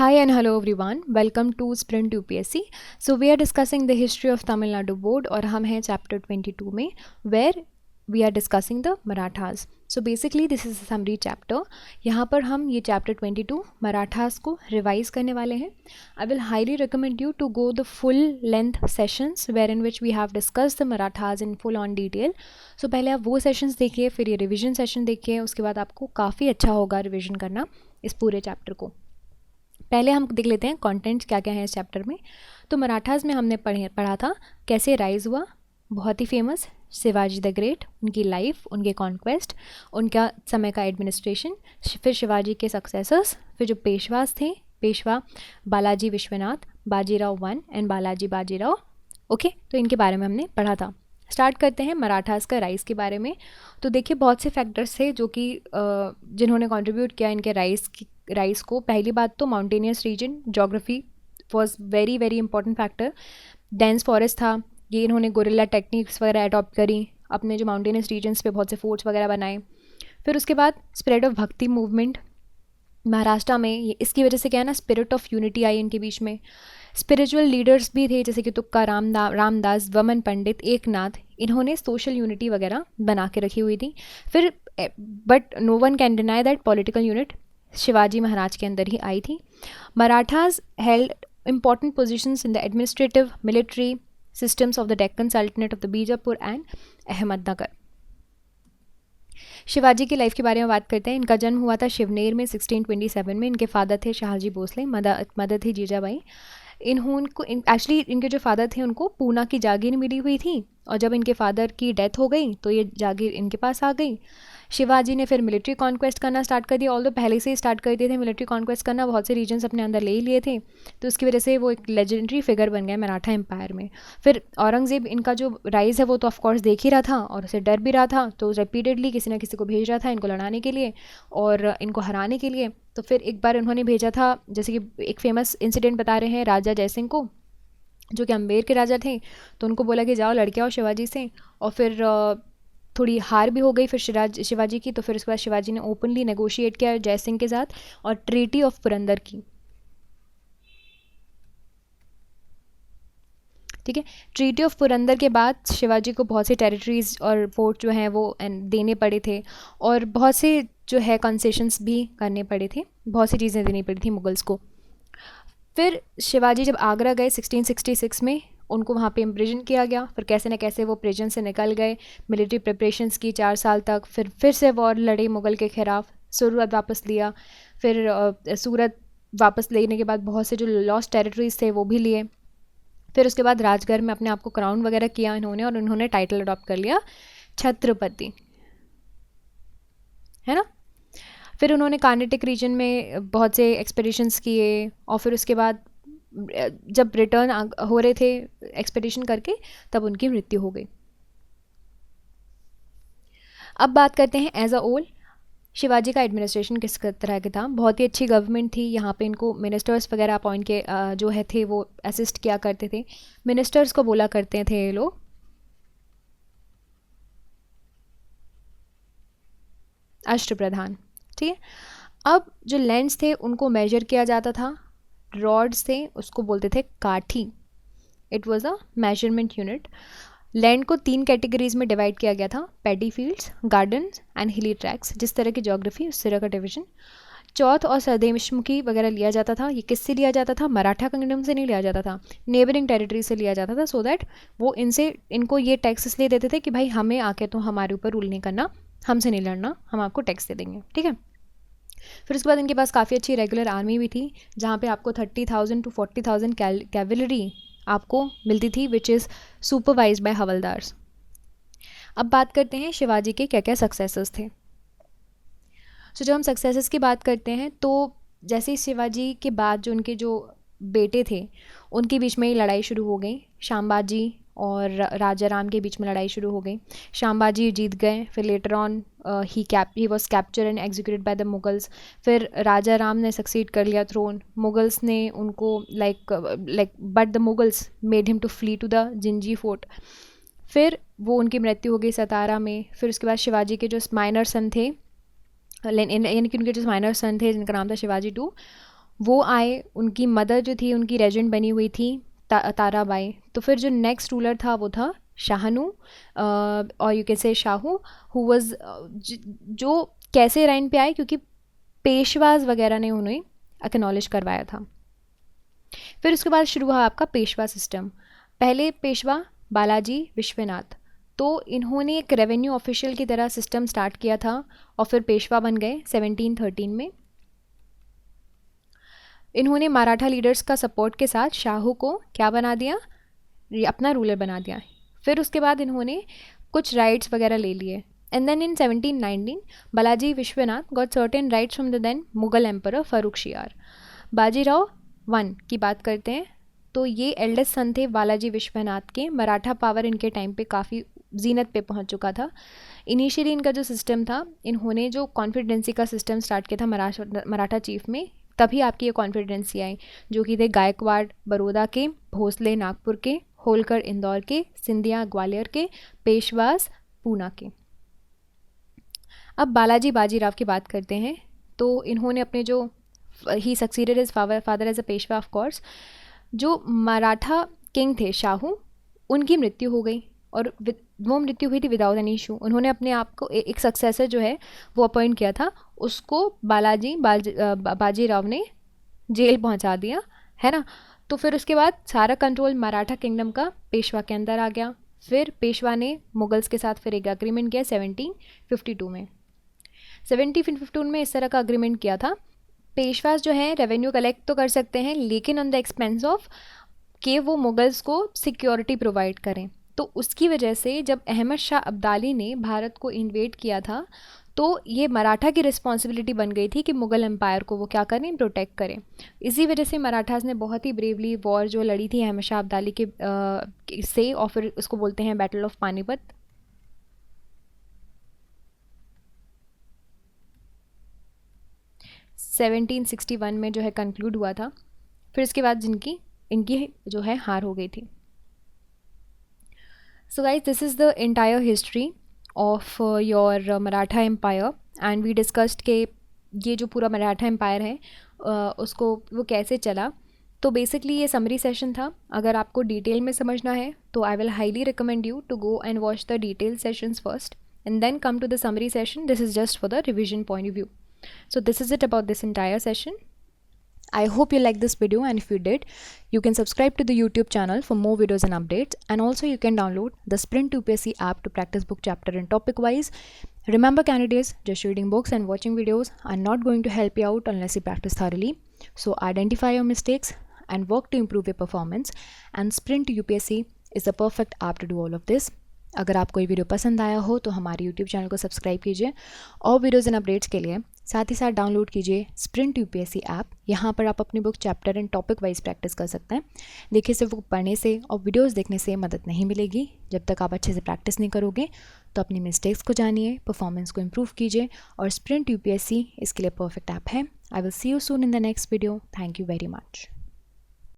Hi and hello everyone. Welcome to Sprint UPSC. So we are discussing the history of Tamil Nadu board और हम हैं chapter 22 में where we are discussing the Marathas. So basically this is a summary chapter. यहाँ पर हम ये chapter 22 Marathas को revise करने वाले हैं. I will highly recommend you to go the full length sessions wherein which we have discussed the Marathas in full on detail. So पहले आप वो sessions देखिए, फिर ये revision session देखिए, उसके बाद आपको काफ़ी अच्छा होगा revision करना इस पूरे chapter को. पहले हम देख लेते हैं कंटेंट्स क्या क्या है इस चैप्टर में. तो मराठास में हमने पढ़ा था कैसे राइज हुआ, बहुत ही फेमस शिवाजी द ग्रेट, उनकी लाइफ, उनके कॉन्क्वेस्ट, उनका समय का एडमिनिस्ट्रेशन, फिर शिवाजी के सक्सेसर्स, फिर जो पेशवास थे, Peshwa Balaji Vishwanath, Bajirao one and Balaji Bajirao. Okay, तो इनके बारे में हमने पढ़ा था. स्टार्ट करते हैं मराठास का राइज के बारे में. तो देखिए बहुत से फैक्टर्स थे जो कि जिन्होंने कंट्रीब्यूट किया इनके राइज को. पहली बात तो mountainous region, geography was very very important factor. Dense forest था, ये इन्होंने गोरिल्ला टेक्निक्स वगैरह अडॉप्ट करी, अपने जो माउंटेनियस रीजन्स पे बहुत से फोर्ट्स वगैरह बनाए. फिर उसके बाद स्प्रेड ऑफ भक्ति मूवमेंट महाराष्ट्र में, ये इसकी वजह से क्या है ना, स्पिरिट ऑफ यूनिटी आई इनके बीच में. स्पिरिचुअल लीडर्स भी थे जैसे कि तुक्का रामदास, वमन पंडित, एकनाथ, इन्होंने सोशल यूनिटी वगैरह बना के रखी हुई थी. फिर but no one can deny that political unit Shivaji Maharaj के अंदर ही आई थी. Marathas held important positions in the administrative, military systems of the Deccan Sultanate of the Bijapur and Ahmednagar. Shivaji की लाइफ के बारे में बात करते हैं. इनका जन्म हुआ था शिवनेर में 1627 में. इनके फादर थे शाहजी भोसले, मदर थी जीजाबाई. इनको एक्चुअली इनके जो फादर थे उनको पूना की जागीर मिली हुई थी, और जब इनके फादर की डेथ हो गई तो ये जागीर इनके पास आ गई. शिवाजी ने फिर मिलिट्री कॉन्क्वेस्ट करना स्टार्ट कर दिया. ऑल दो पहले से ही स्टार्ट कर दिए थे मिलिट्री कॉन्क्वेस्ट करना, बहुत से रीजन्स अपने अंदर ले ही लिए थे, तो उसकी वजह से वो एक लेजेंडरी फिगर बन गए मराठा एम्पायर में. फिर औरंगज़ेब इनका जो राइज है वो तो ऑफकोर्स देख ही रहा था और उसे डर भी रहा था, तो रिपीटेडली किसी ना किसी को भेज रहा था इनको लड़ाने के लिए और इनको हराने के लिए. तो फिर एक बार उन्होंने भेजा था, जैसे कि एक फेमस इंसिडेंट बता रहे हैं राजा जयसिंह को, जो कि अम्बेर के राजा थे, तो उनको बोला कि जाओ लड़के आओ शिवाजी से. और फिर थोड़ी हार भी हो गई फिर शिवाजी की. तो फिर उसके बाद शिवाजी ने ओपनली नेगोशिएट किया जयसिंह के साथ और ट्रीटी ऑफ पुरंदर की. ठीक है, ट्रीटी ऑफ पुरंदर के बाद शिवाजी को बहुत से टेरिटरीज और फोर्ट जो हैं वो देने पड़े थे, और बहुत से जो है कंसेशंस भी करने पड़े थे, बहुत सी चीज़ें देनी पड़ी थी मुगल्स को. फिर शिवाजी जब आगरा गए 1666 में, उनको वहाँ पे इम्प्रिजन किया गया. फिर कैसे न कैसे वो प्रिजन से निकल गए, मिलिट्री प्रिपरेशंस की 4 साल तक. फिर से वॉर लड़े मुग़ल के ख़िलाफ़, सूरत वापस लिया. फिर सूरत वापस लेने के बाद बहुत से जो लॉस्ट टेरिटरीज थे वो भी लिए. फिर उसके बाद राजगढ़ में अपने आप को क्राउन वगैरह किया इन्होंने, और उन्होंने टाइटल अडॉप्ट कर लिया छत्रपति, है ना. फिर उन्होंने कार्नेटिक रीजन में बहुत से एक्सपेडिशंस किए, और फिर उसके बाद जब रिटर्न हो रहे थे एक्सपेडिशन करके तब उनकी मृत्यु हो गई. अब बात करते हैं एज अ होल शिवाजी का एडमिनिस्ट्रेशन किस तरह का था. बहुत ही अच्छी गवर्नमेंट थी. यहाँ पे इनको मिनिस्टर्स वगैरह अपॉइंट के जो है थे वो असिस्ट किया करते थे. मिनिस्टर्स को बोला करते थे ये लोग अष्टप्रधान. ठीक है, अब जो लैंड्स थे उनको मेजर किया जाता था रॉड से, उसको बोलते थे काठी. It was a measurement unit. Land को 3 कैटेगरीज में डिवाइड किया गया था, पैडी फील्ड्स, गार्डन्स एंड हिली ट्रैक्स. जिस तरह की ज्योग्राफी उस तरह का डिवीजन. चौथ और सरदेशमुखी वगैरह लिया जाता था. ये किससे लिया जाता था? मराठा किंगडम से नहीं लिया जाता था, नेबरिंग टेरिटरी से लिया जाता था, सो दैट वो इनको ये टैक्स इसलिए देते थे कि भाई हमें आके तो हमारे ऊपर रूल नहीं करना, हमसे नहीं लड़ना, हम आपको टैक्स दे देंगे. ठीक है. फिर उसके बाद इनके पास काफ़ी अच्छी रेगुलर आर्मी भी थी, जहाँ पे आपको 30,000 to 40,000 कैवलरी आपको मिलती थी, विच इज़ सुपरवाइज बाय हवलदार्स. अब बात करते हैं शिवाजी के क्या क्या सक्सेसर्स थे. सो जब हम सक्सेसर्स की बात करते हैं तो जैसे शिवाजी के बाद जो उनके जो बेटे थे उनके बीच में ही लड़ाई शुरू हो गई. शामबाजी और राजा राम के बीच में लड़ाई शुरू हो गई. शामबाजी जीत गए. फिर later on he was capture and executed by the Mughals. फिर राजा राम ने सक्सीड कर लिया थ्रोन. मुगल्स ने उनको but the Mughals made him to flee to the Gingee fort. फिर वो उनकी मृत्यु हो गई 17 में. फिर उसके बाद शिवाजी के जो माइनर सन थे, यानी कि उनके जो माइनर सन थे जिनका नाम था शिवाजी 2, वो आए, उनकी मदर जो थी उनकी रेजेंट बनी हुई थी ताराबाई। तो फिर जो नेक्स्ट रूलर था वो था शाहनू, और you can say Shahu, who was जो कैसे लाइन पे आए, क्योंकि पेशवाज वगैरह ने उन्हें एक्नॉलेज करवाया था। फिर उसके बाद शुरू हुआ आपका पेशवा सिस्टम। पहले पेशवा बालाजी विश्वनाथ, तो इन्होंने एक रेवेन्यू ऑफिशियल की तरह सिस्टम स्टार्ट किया था और फिर पेशवा बन गए 1713 में। इन्होंने मराठा लीडर्स का सपोर्ट के साथ शाहू को क्या बना दिया, अपना रूलर बना दिया। फिर उसके बाद इन्होंने कुछ राइट्स वगैरह ले लिए। And then in 1719 Balaji Vishwanath got certain rights from the then Mughal emperor Farrukhsiyar. Bajirao one की बात करते हैं तो ये एल्डेस्ट सन थे बालाजी विश्वनाथ के। मराठा पावर इनके टाइम पे काफ़ी जीनत पे पहुंच चुका था। इनिशियली इनका जो सिस्टम था, इन्होंने जो कॉन्फिडेंसी का सिस्टम स्टार्ट किया था मराठा चीफ में, तभी आपकी ये कॉन्फिडेंसी आई, जो कि थे गायकवाड़ बड़ौदा के, भोसले नागपुर के, होलकर इंदौर के, सिंधिया ग्वालियर के, पेशवास पूना के। अब बालाजी बाजीराव की बात करते हैं तो इन्होंने अपने जो he succeeded his father as a Peshwa of course. जो मराठा किंग थे शाहू, उनकी मृत्यु हो गई और वो मृत्यु हुई थी विदाउट एनी इशू। उन्होंने अपने आप को एक सक्सेसर जो है वो अपॉइंट किया था, उसको बाजीराव ने जेल पहुंचा दिया, है ना। तो फिर उसके बाद सारा कंट्रोल मराठा किंगडम का पेशवा के अंदर आ गया। फिर पेशवा ने मुगल्स के साथ फिर एक अग्रीमेंट किया 1752 में। 1752 में इस तरह का अग्रीमेंट किया था, पेशवास जो है रेवेन्यू कलेक्ट तो कर सकते हैं लेकिन ऑन द एक्सपेंस ऑफ कि वो मुगल्स को सिक्योरिटी प्रोवाइड करें। तो उसकी वजह से जब अहमद शाह अब्दाली ने भारत को इन्वेड किया था तो ये मराठा की रिस्पॉन्सिबिलिटी बन गई थी कि मुग़ल एम्पायर को वो क्या करें, प्रोटेक्ट करें। इसी वजह से मराठास ने बहुत ही ब्रेवली वॉर जो लड़ी थी अहमद शाह अब्दाली के से, और फिर उसको बोलते हैं बैटल ऑफ पानीपत। सेवनटीन 1761 में जो है कंक्लूड हुआ था। फिर इसके बाद इनकी जो है हार हो गई थी। So guys, this is the entire history of your Maratha empire and we discussed के ये जो पूरा मराठा एम्पायर है उसको वो कैसे चला। तो बेसिकली ये समरी सेशन था। अगर आपको डिटेल में समझना है तो I will highly recommend you to go and watch the detail sessions first and then come to the summary session. This is just for the revision point of view. So this is it about this entire session. I hope you liked this video, and if you did, you can subscribe to the YouTube channel for more videos and updates, and also you can download the Sprint UPSC app to practice book chapter and topic wise. Remember candidates, just reading books and watching videos are not going to help you out unless you practice thoroughly. So identify your mistakes and work to improve your performance, and Sprint UPSC is the perfect app to do all of this. अगर आपको ये video पसंद आया हो तो हमारे YouTube channel को subscribe कीजिए और वीडियोज़ एंड अपडेट्स के लिए साथ ही साथ डाउनलोड कीजिए स्प्रिंट UPSC ऐप। यहाँ पर आप अपनी book chapter and topic wise practice कर सकते हैं। देखिए, सिर्फ बुक पढ़ने से और वीडियोज़ देखने से मदद नहीं मिलेगी। जब तक आप अच्छे से प्रैक्टिस नहीं करोगे तो अपनी मिस्टेक्स को जानिए, परफॉर्मेंस को इम्प्रूव कीजिए, और स्प्रिंट UPSC इसके लिए परफेक्ट ऐप है। I will see you soon in the next video. Thank you very much.